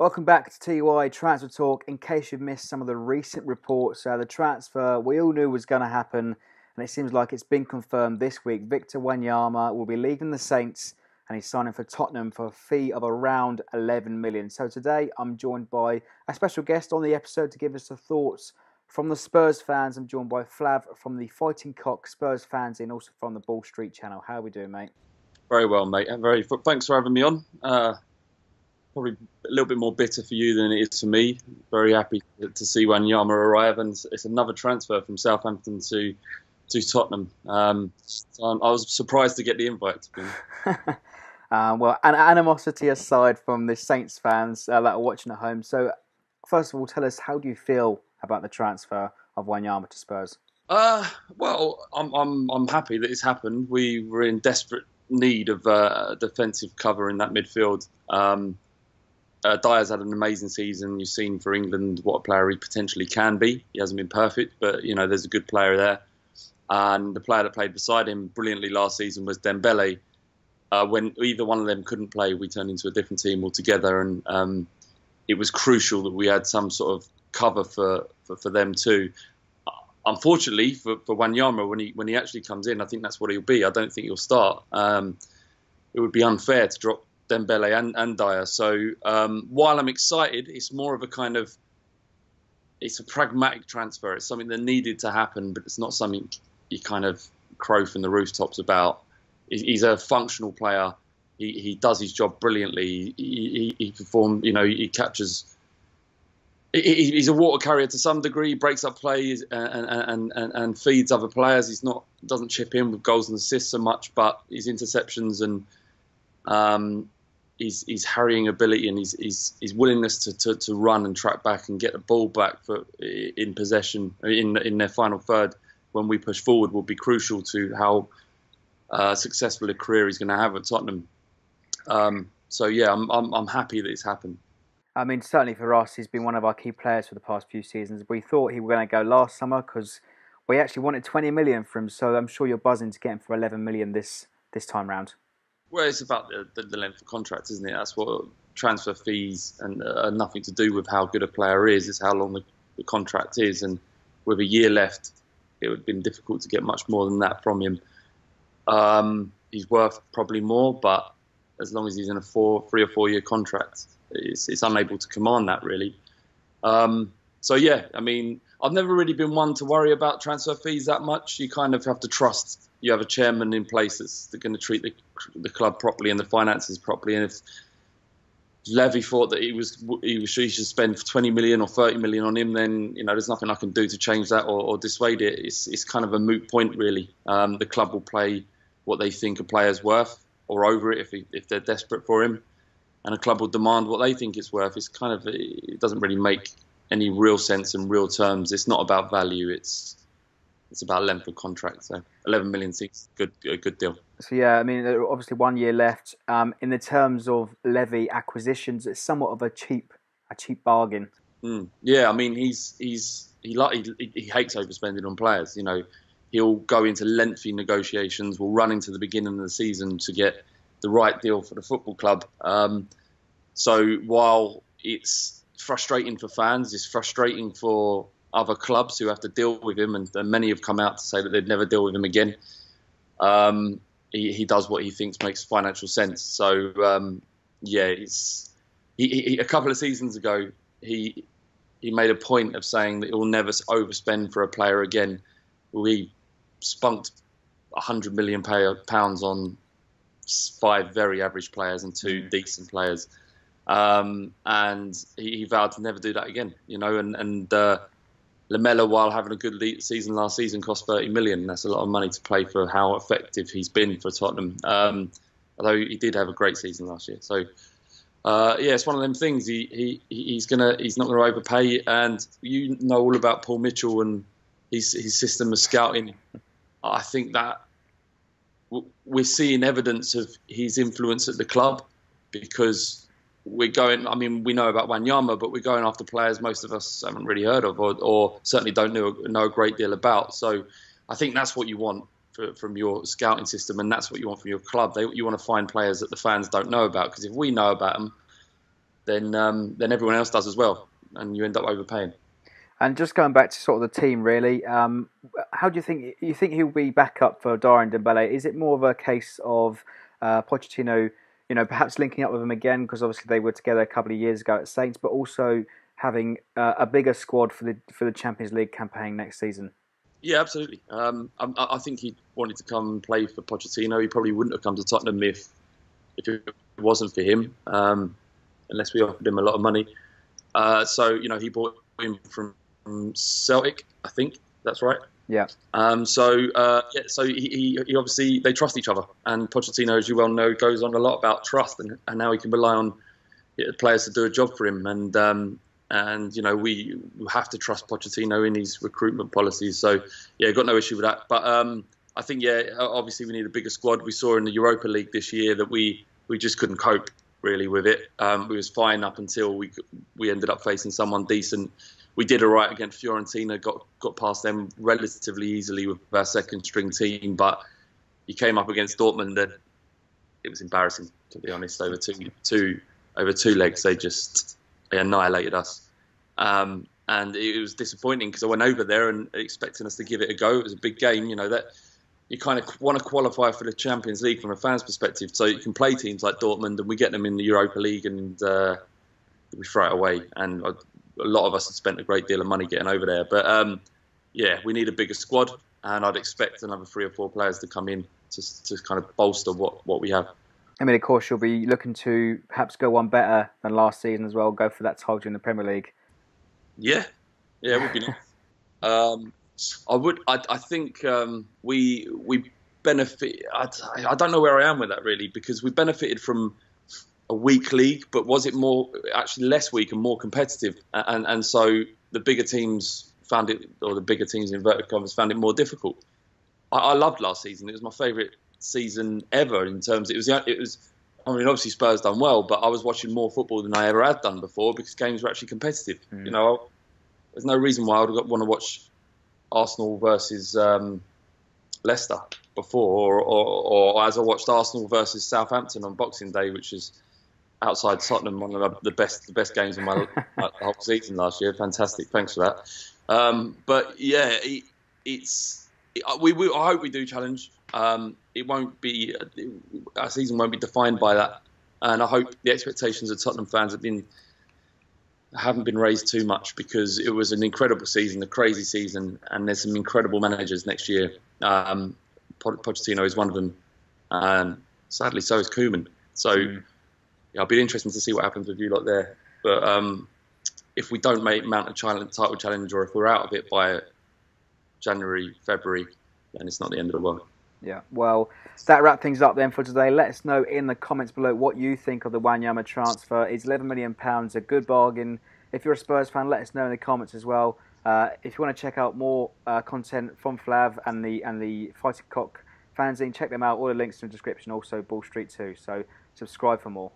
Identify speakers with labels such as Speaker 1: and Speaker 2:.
Speaker 1: Welcome back to TUI Transfer Talk. In case you've missed some of the recent reports, the transfer we all knew was going to happen, and it seems like it's been confirmed this week. Victor Wanyama will be leaving the Saints, and he's signing for Tottenham for a fee of around 11 million. So today I'm joined by a special guest on the episode to give us the thoughts from the Spurs fans. I'm joined by Flav from the Fighting Cock Spurs Fanzine, also from the Ball Street channel. How are we doing, mate?
Speaker 2: Very well, mate. Thanks for having me on. Probably a little bit more bitter for you than it is for me. Very happy to see Wanyama arrive, and it's another transfer from Southampton to Tottenham. So I was surprised to get the invite.
Speaker 1: Well, animosity aside from the Saints fans that are watching at home. So, first of all, tell us, how do you feel about the transfer of Wanyama to Spurs?
Speaker 2: Well, I'm happy that it's happened. We were in desperate need of defensive cover in that midfield. Dyer's had an amazing season. You've seen for England what a player he potentially can be. He hasn't been perfect, but there's a good player there. And the player that played beside him brilliantly last season was Dembele. When either one of them couldn't play, we turned into a different team altogether, and it was crucial that we had some sort of cover for them too. Unfortunately for Wanyama, when he actually comes in, I think that's what he'll be. I don't think he'll start. It would be unfair to drop Dembele and Dyer. So while I'm excited, it's more of it's a pragmatic transfer. It's something that needed to happen, but it's not something you kind of crow from the rooftops about. He's a functional player. He does his job brilliantly. He performed, he captures. He's a water carrier to some degree. He breaks up plays and feeds other players. Doesn't chip in with goals and assists so much, but his interceptions and his harrying ability and his willingness to run and track back and get the ball back in possession in their final third when we push forward will be crucial to how successful a career he's going to have at Tottenham. So yeah, I'm happy that it's happened.
Speaker 1: I mean, certainly for us, he's been one of our key players for the past few seasons. We thought he was going to go last summer because we actually wanted 20 million for him. So I'm sure you're buzzing to get him for 11 million this time round.
Speaker 2: Well, it's about the length of contract, isn't it? That's what transfer fees and nothing to do with how good a player is. It's how long the contract is. And with a year left, it would have been difficult to get much more than that from him. He's worth probably more, but as long as he's in a 3 or 4 year contract, it's unable to command that really. So yeah, I mean, I've never really been one to worry about transfer fees that much. You kind of have to trust you have a chairman in place that's going to treat the club properly and the finances properly. And if Levy thought that he should spend 20 million or 30 million on him, then there's nothing I can do to change that or dissuade it. It's kind of a moot point really. The club will play what they think a player's worth or over it if they're desperate for him, and a club will demand what they think it's worth. It doesn't really make any real sense in real terms. It's not about value. It's about length of contract. So 11 million seems a good deal.
Speaker 1: So yeah, I mean, obviously 1 year left. In the terms of Levy acquisitions, it's somewhat of a cheap bargain.
Speaker 2: Yeah, I mean, he hates overspending on players. He'll go into lengthy negotiations. We'll run into the beginning of the season to get the right deal for the football club. So while it's frustrating for fans, it's frustrating for other clubs who have to deal with him, and many have come out to say that they'd never deal with him again. He does what he thinks makes financial sense. So yeah, a couple of seasons ago, he made a point of saying that he'll never overspend for a player again. We spunked £100 million on 5 very average players and 2 decent players, and he vowed to never do that again. And Lamella, while having a good season last season, cost 30 million. That's a lot of money to play for how effective he's been for Tottenham. Although he did have a great season last year. So yeah, it's one of them things. He's not gonna overpay, and all about Paul Mitchell and his system of scouting. I think that we're seeing evidence of his influence at the club, because we know about Wanyama, but we're going after players most of us haven't really heard of or certainly don't know a great deal about. So I think that's what you want from your scouting system, and that's what you want from your club. You want to find players that the fans don't know about, because if we know about them, then everyone else does as well, and you end up overpaying.
Speaker 1: And just going back to sort of the team, really, how do you think he'll be back up for Dara and Dembele? Is it more of a case of Pochettino, perhaps linking up with them again, because obviously they were together a couple of years ago at Saints, but also having a bigger squad for the Champions League campaign next season?
Speaker 2: Yeah, absolutely. I think he wanted to come and play for Pochettino. He probably wouldn't have come to Tottenham if it wasn't for him, unless we offered him a lot of money. So he bought him from Celtic, I think that's right.
Speaker 1: Yeah.
Speaker 2: So he obviously, they trust each other, and Pochettino, as you well know, goes on a lot about trust and how he can rely on players to do a job for him, and we have to trust Pochettino in his recruitment policies. So got no issue with that. But I think obviously we need a bigger squad. We saw in the Europa League this year that we just couldn't cope really with it. We was fine up until we ended up facing someone decent. We did all right against Fiorentina, got past them relatively easily with our second string team, but you came up against Dortmund, and it was embarrassing, to be honest. Over two legs, they annihilated us, and it was disappointing because I went over there and expecting us to give it a go. It was a big game, that you kind of want to qualify for the Champions League from a fan's perspective, so you can play teams like Dortmund, and we get them in the Europa League, and we throw it away. And a lot of us had spent a great deal of money getting over there. But we need a bigger squad, and I'd expect another 3 or 4 players to come in to kind of bolster what we have.
Speaker 1: I mean, of course, you'll be looking to perhaps go one better than last season as well, go for that title in the Premier League.
Speaker 2: Yeah, it would be nice. I think we benefit. I don't know where I am with that really, because we benefited from a weak league, but was it more actually less weak and more competitive? And so the bigger teams found it, or the bigger teams in inverted commas found it more difficult. I loved last season. It was my favourite season ever in terms. It was. I mean, obviously Spurs done well, but I was watching more football than I ever had done before because games were actually competitive. There's no reason why I would want to watch Arsenal versus Leicester before, or as I watched Arsenal versus Southampton on Boxing Day, which is outside Tottenham, one of the best games of my whole season last year. Fantastic, thanks for that. But yeah, I hope we do challenge. It won't be, our season won't be defined by that, and I hope the expectations of Tottenham fans haven't been raised too much, because it was an incredible season, a crazy season, and there's some incredible managers next year. Pochettino is one of them, and sadly so is Koeman. So it'll be interesting to see what happens with you lot there. But if we don't mount a title challenge, or if we're out of it by January, February, then it's not the end of the world.
Speaker 1: Yeah, well, that wraps things up then for today. Let us know in the comments below what you think of the Wanyama transfer. Is £11 million a good bargain? If you're a Spurs fan, let us know in the comments as well. If you want to check out more content from Flav and the Fighting Cock fanzine, check them out. All the links in the description. Also, Ball Street too. So subscribe for more.